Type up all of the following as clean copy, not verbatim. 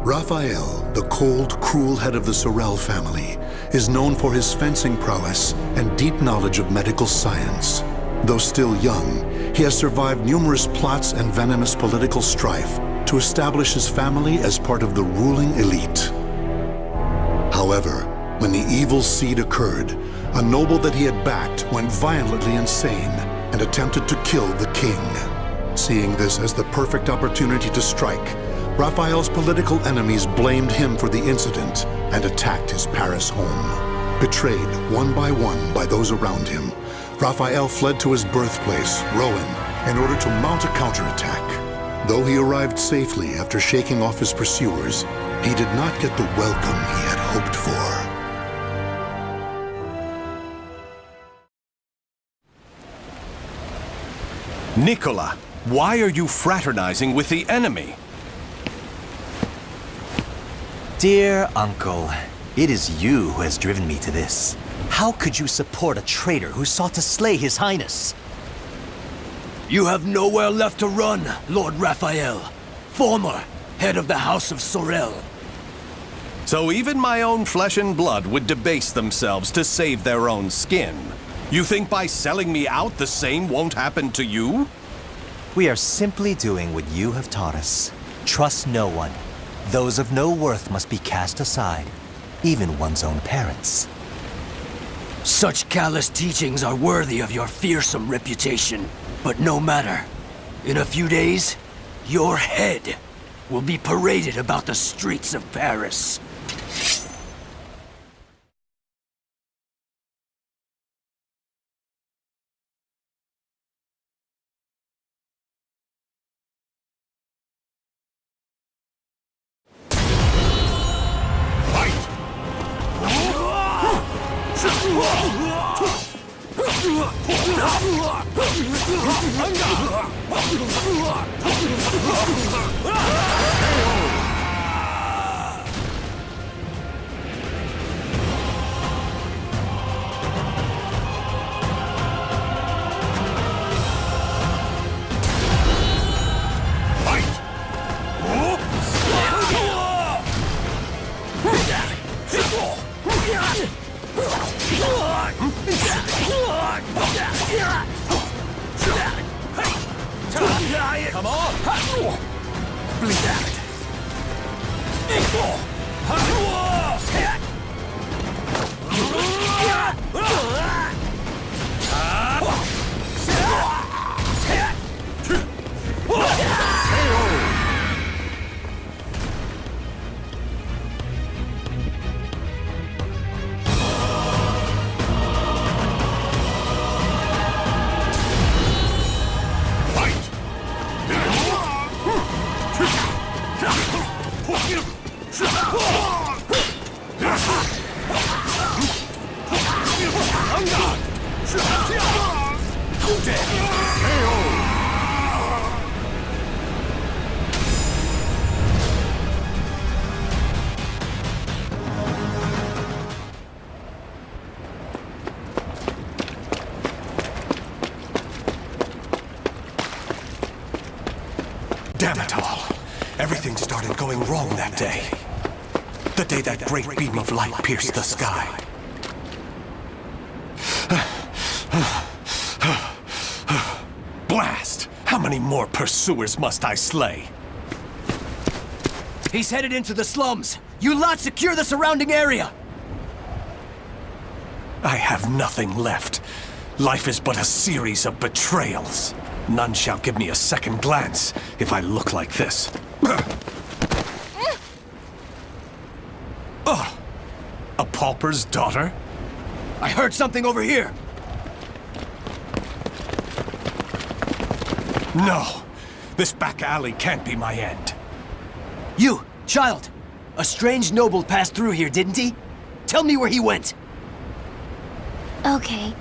Raphael, the cold, cruel head of the Sorel family, is known for his fencing prowess and deep knowledge of medical science. Though still young, he has survived numerous plots and venomous political strife to establish his family as part of the ruling elite. However, when the evil seed occurred, a noble that he had backed went violently insane and attempted to kill the king. Seeing this as the perfect opportunity to strike, Raphael's political enemies blamed him for the incident and attacked his Paris home. Betrayed one by those around him, Raphael fled to his birthplace, Rouen, in order to mount a counterattack. Though he arrived safely after shaking off his pursuers, he did not get the welcome he had hoped for. Nicola, why are you fraternizing with the enemy? Dear uncle, it is you who has driven me to this. How could you support a traitor who sought to slay His Highness? You have nowhere left to run, Lord Raphael, former head of the House of Sorel. So even my own flesh and blood would debase themselves to save their own skin. You think by selling me out the same won't happen to you? We are simply doing what you have taught us. Trust no one. Those of no worth must be cast aside, even one's own parents. Such callous teachings are worthy of your fearsome reputation. But no matter. In a few days, your head will be paraded about the streets of Paris. Come on! Bleed out. Damn it all. Everything started going wrong that day. The day that great beam of light pierced the sky. Blast! How many more pursuers must I slay? He's headed into the slums. You lot secure the surrounding area. I have nothing left. Life is but a series of betrayals. None shall give me a second glance if I look like this. A pauper's daughter? I heard something over here. No! This back alley can't be my end. You, child. A strange noble passed through here, didn't he? Tell me where he went. Okay.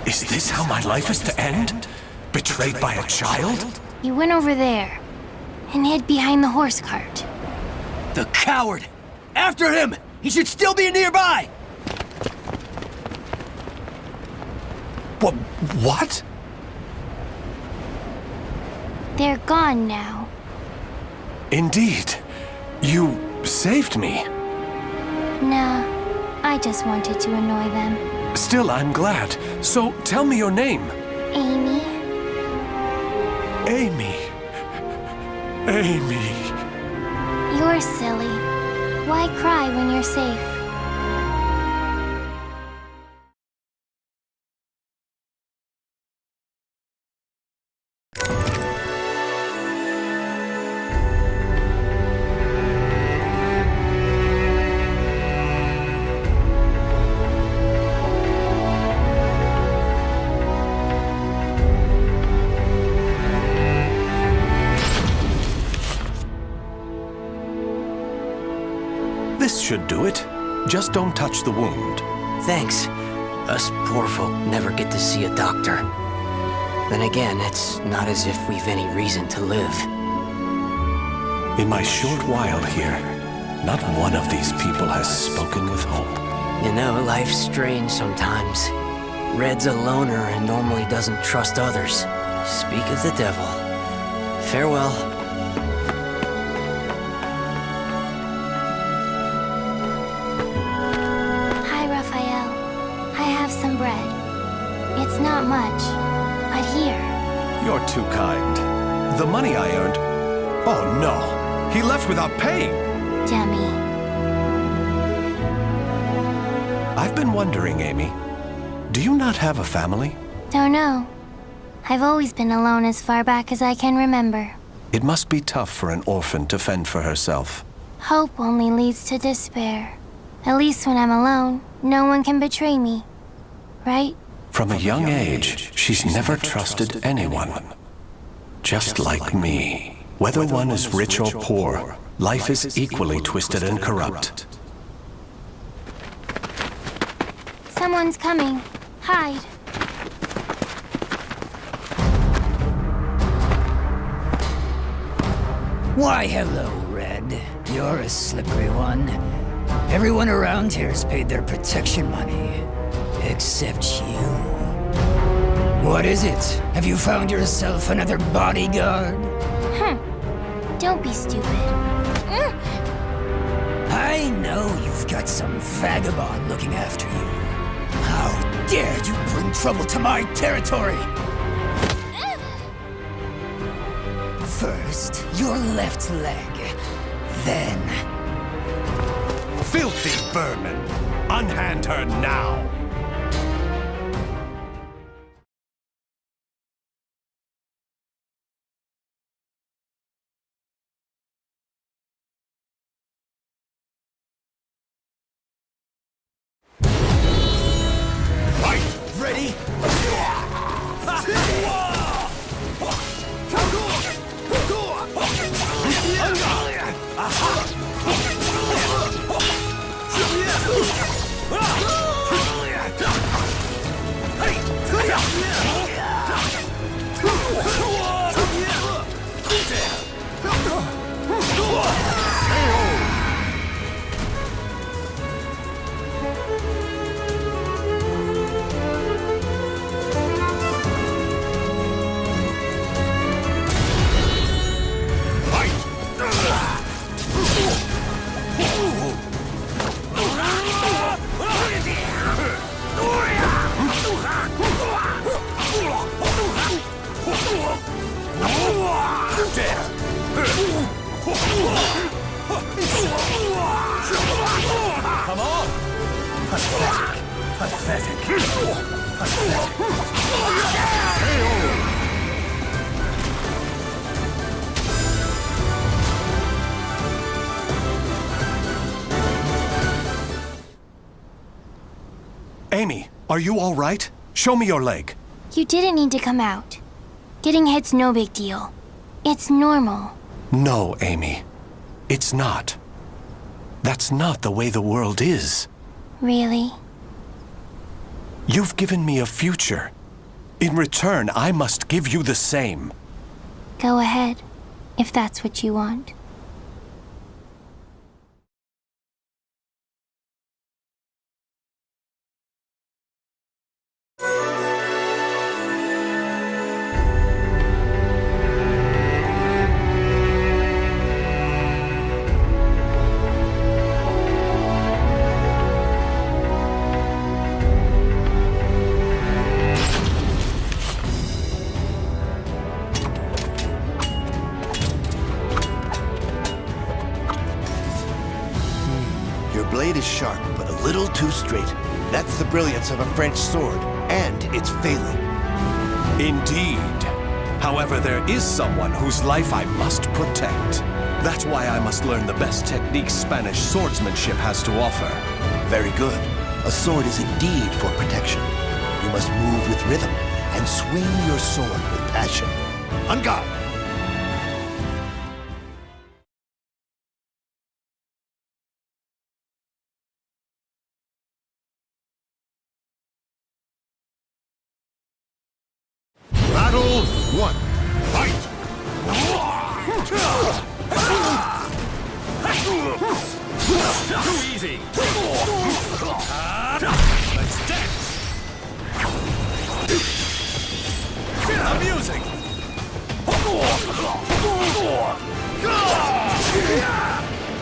Is this how my life is to end? Betrayed by a child? He went over there and hid behind the horse cart. The coward! After him! He should still be nearby! What? They're gone now. Indeed. You saved me. Nah, I just wanted to annoy them. Still, I'm glad. So, tell me your name. Amy? Amy. Amy. You're silly. Why cry when you're safe? This should do it. Just don't touch the wound. Thanks. Us poor folk never get to see a doctor. Then again, it's not as if we've any reason to live. In my short while here, not one of these people has spoken with hope. You know, life's strange sometimes. Red's a loner and normally doesn't trust others. Speak of the devil. Farewell. Hi, Raphael. I have some bread. It's not much, but here. You're too kind. The money I earned... Oh, no. He left without paying. Dummy. I've been wondering, Amy. Do you not have a family? Don't know. I've always been alone as far back as I can remember. It must be tough for an orphan to fend for herself. Hope only leads to despair. At least when I'm alone, no one can betray me. Right? From a young age, she's never trusted anyone. Just like me. Whether one is rich or poor, life is equally twisted and corrupt. Someone's coming. Hide. Why, hello, Red. You're a slippery one. Everyone around here's paid their protection money. Except you. What is it? Have you found yourself another bodyguard? Don't be stupid. I know you've got some vagabond looking after you. How dare you bring trouble to my territory? First, your left leg. Then... Filthy vermin! Unhand her now! Ready? Come on! Pathetic. Pathetic. Amy, are you all right? Show me your leg. You didn't need to come out. Getting hit's no big deal. It's normal. No, Amy. It's not. That's not the way the world is. Really? You've given me a future. In return, I must give you the same. Go ahead, if that's what you want. blade is sharp, but a little too straight. That's the brilliance of a French sword, and it's failing. Indeed. However, there is someone whose life I must protect. That's why I must learn the best techniques Spanish swordsmanship has to offer. Very good. A sword is indeed for protection. You must move with rhythm and swing your sword with passion. On guard! Battle 1. Fight! Too easy! Let's dance! Amusing!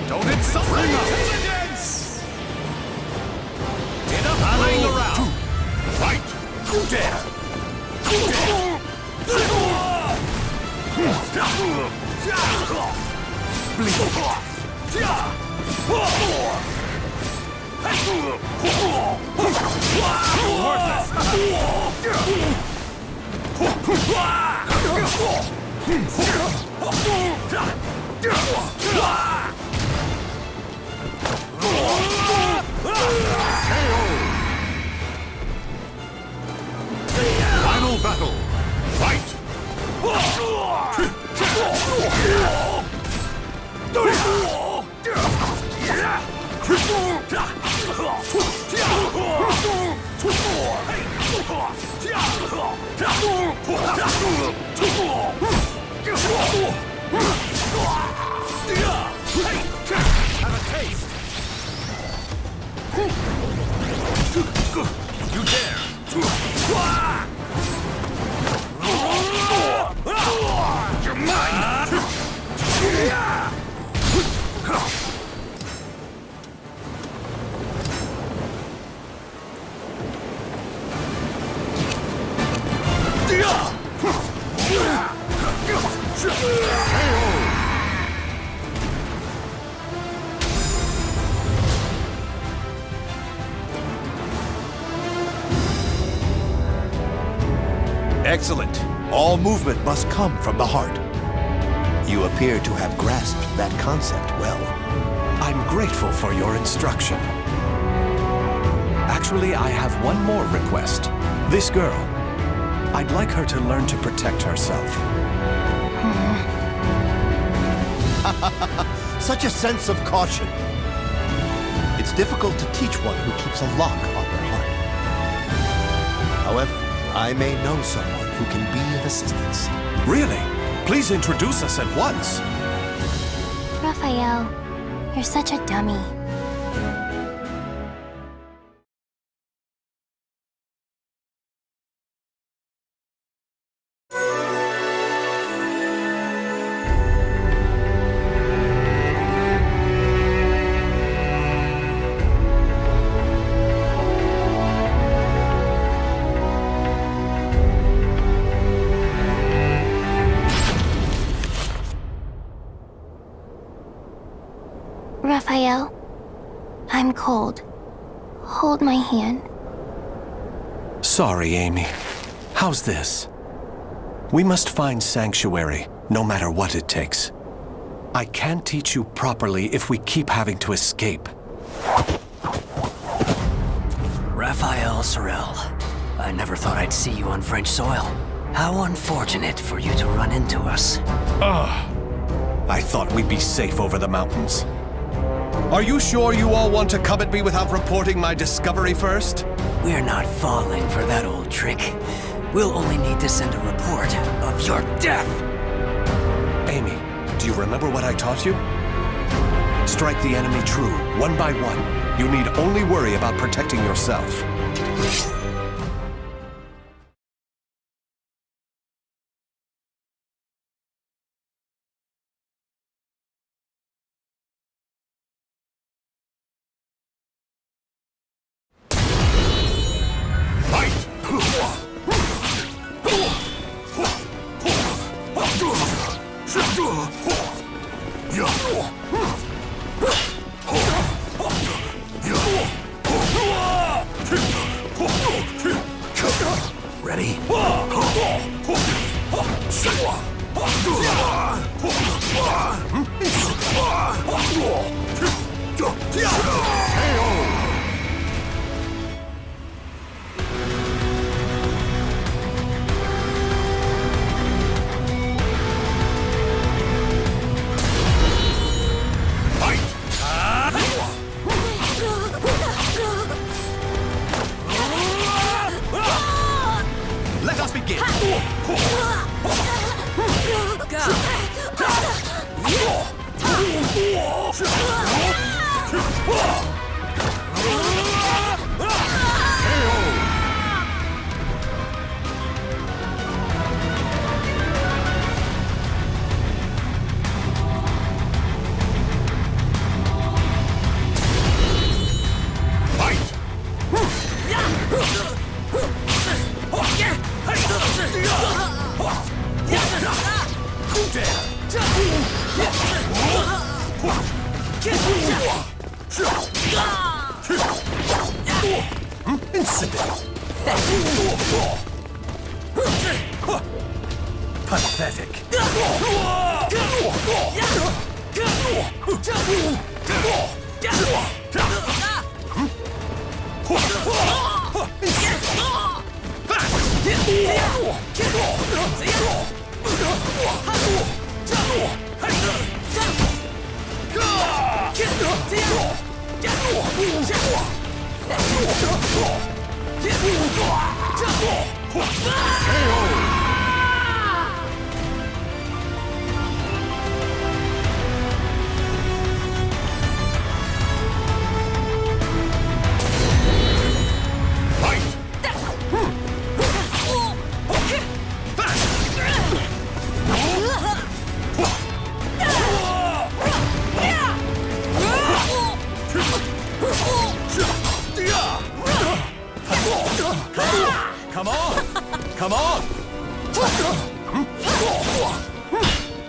Don't insult my intelligence! Enough playing around! Fight! Dare! Final battle! Fight! Have a taste! You dare! You're mine! Excellent. All movement must come from the heart. You appear to have grasped that concept well. I'm grateful for your instruction. Actually, I have one more request. This girl. I'd like her to learn to protect herself. Such a sense of caution. It's difficult to teach one who keeps a lock on their heart. However, I may know someone who can be of assistance. Really? Please introduce us at once. Raphael, you're such a dummy. Raphael, I'm cold. Hold my hand. Sorry, Amy. How's this? We must find sanctuary, no matter what it takes. I can't teach you properly if we keep having to escape. Raphael Sorel, I never thought I'd see you on French soil. How unfortunate for you to run into us. I thought we'd be safe over the mountains. Are you sure you all want to come at me without reporting my discovery first? We're not falling for that old trick. We'll only need to send a report of your death. Amy, do you remember what I taught you? Strike the enemy true, one by one. You need only worry about protecting yourself. Pathetic. Come on! Come on!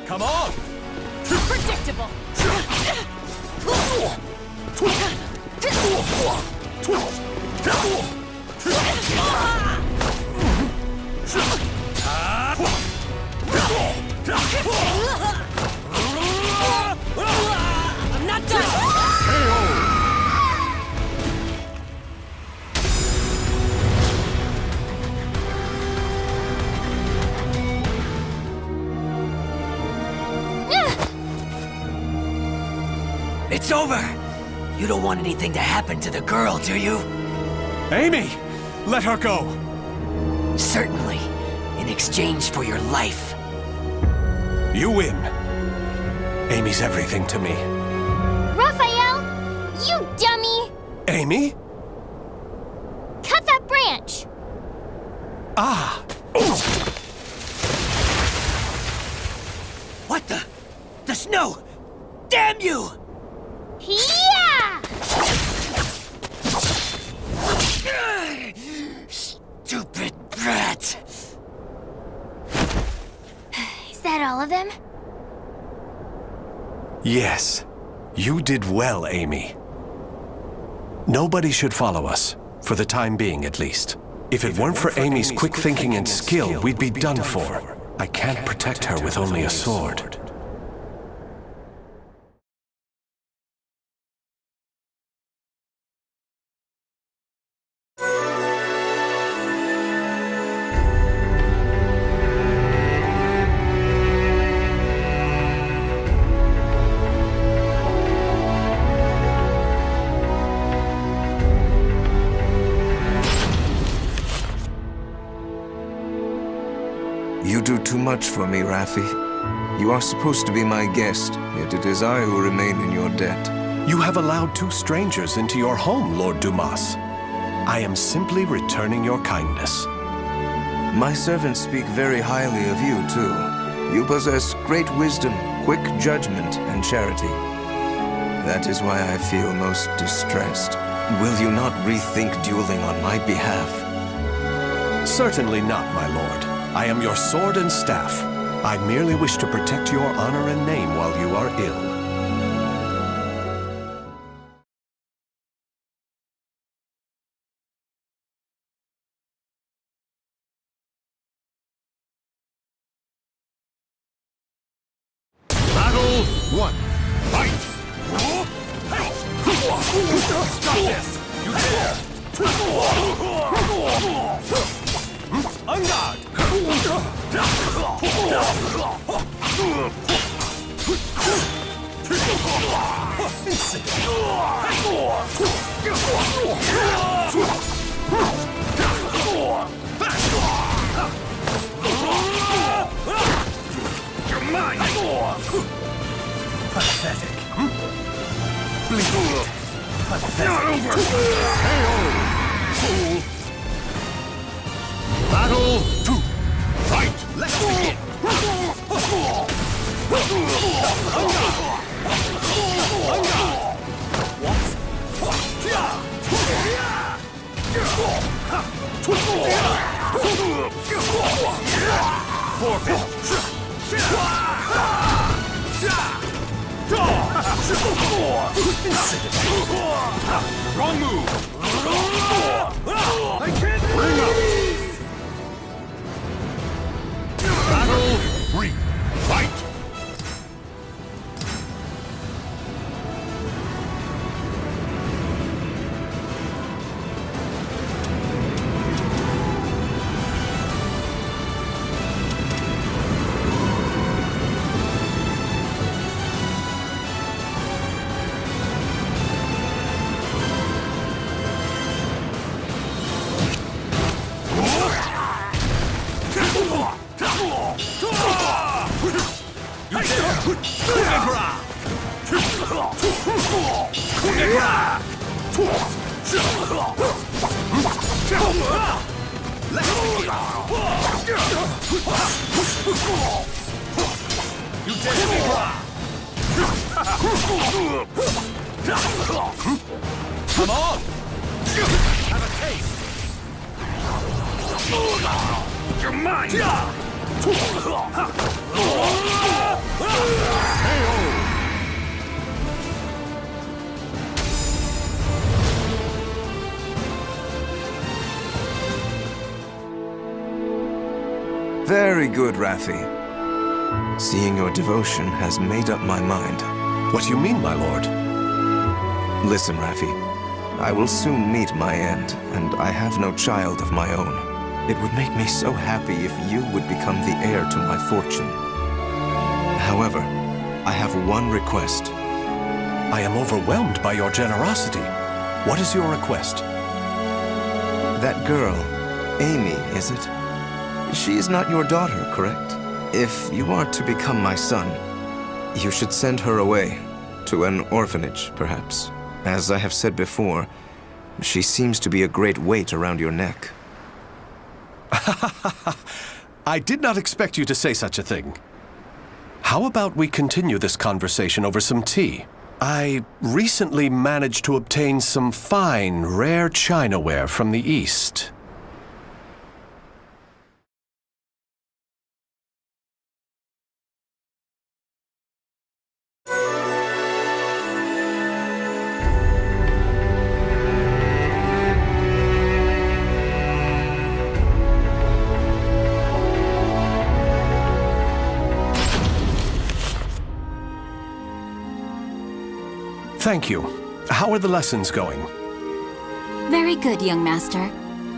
Come on! Predictable. I'm not done. It's over! You don't want anything to happen to the girl, do you? Amy! Let her go! Certainly. In exchange for your life. You win. Amy's everything to me. Raphael! You dummy! Amy? Cut that branch! Ah! What the? The snow! Damn you! Yeah! Stupid brat! Is that all of them? Yes. You did well, Amy. Nobody should follow us, for the time being at least. If it weren't for Amy's quick thinking and skill, we'd be done for. I can't protect her with only a sword. You do too much for me, Raffi. You are supposed to be my guest, yet it is I who remain in your debt. You have allowed two strangers into your home, Lord Dumas. I am simply returning your kindness. My servants speak very highly of you, too. You possess great wisdom, quick judgment, and charity. That is why I feel most distressed. Will you not rethink dueling on my behalf? Certainly not, my lord. I am your sword and staff. I merely wish to protect your honor and name while you are ill. Battle 1. Fight! Stop this! You dare! On guard! You're mine! Pathetic. Battle 2. Fight! Let's begin! Wrong move! I can't bring up! Battle 3. Fight! Come on! Have a taste! You're mine! Very good, Raffi. Seeing your devotion has made up my mind. What do you mean, my lord? Listen, Raffi. I will soon meet my end, and I have no child of my own. It would make me so happy if you would become the heir to my fortune. However, I have one request. I am overwhelmed by your generosity. What is your request? That girl, Amy, is it? She is not your daughter, correct? If you are to become my son, you should send her away, to an orphanage, perhaps. As I have said before, she seems to be a great weight around your neck. I did not expect you to say such a thing. How about we continue this conversation over some tea? I recently managed to obtain some fine, rare chinaware from the East. Thank you. How are the lessons going? Very good, young master.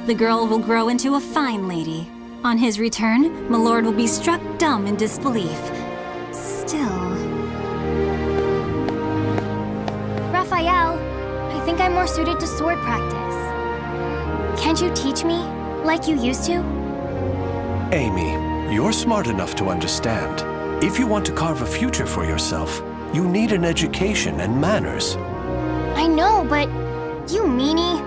The girl will grow into a fine lady. On his return, my lord will be struck dumb in disbelief. Still... Raphael, I think I'm more suited to sword practice. Can't you teach me, like you used to? Amy, you're smart enough to understand. If you want to carve a future for yourself, you need an education and manners. I know, but you meanie.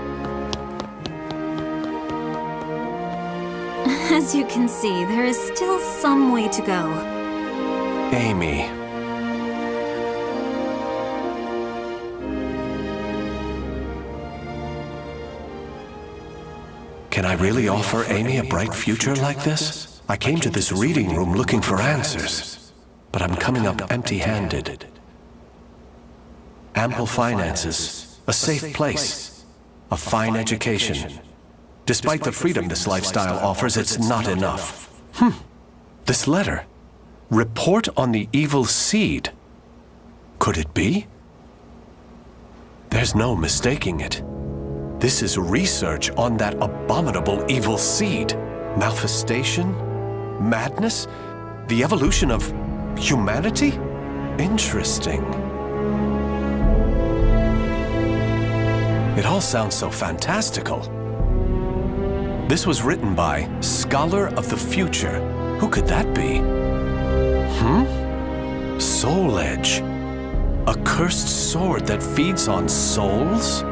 As you can see, there is still some way to go. Amy. Can I really offer Amy a bright future like this? I came to this reading room looking for answers, but I'm coming up empty-handed. Ample finances, a safe place, a fine education. Despite the freedom this lifestyle offers, it's not enough. This letter. Report on the evil seed. Could it be? There's no mistaking it. This is research on that abominable evil seed. Malfestation? Madness? The evolution of humanity? Interesting. It all sounds so fantastical. This was written by Scholar of the Future. Who could that be? Soul Edge. A cursed sword that feeds on souls?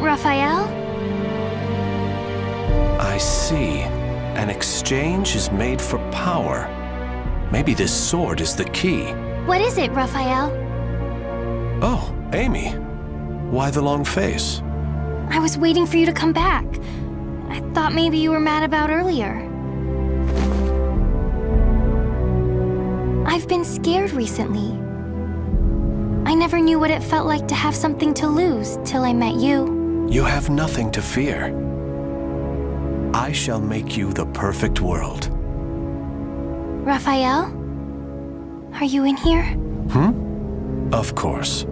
Raphael? I see. An exchange is made for power. Maybe this sword is the key. What is it, Raphael? Oh, Amy. Why the long face? I was waiting for you to come back. I thought maybe you were mad about earlier. I've been scared recently. I never knew what it felt like to have something to lose till I met you. You have nothing to fear. I shall make you the perfect world. Raphael? Are you in here? Of course.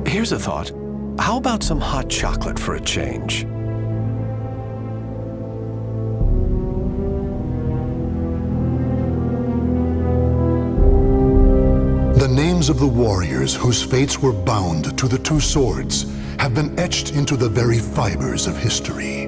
Here's a thought. How about some hot chocolate for a change? The names of the warriors whose fates were bound to the two swords have been etched into the very fibers of history.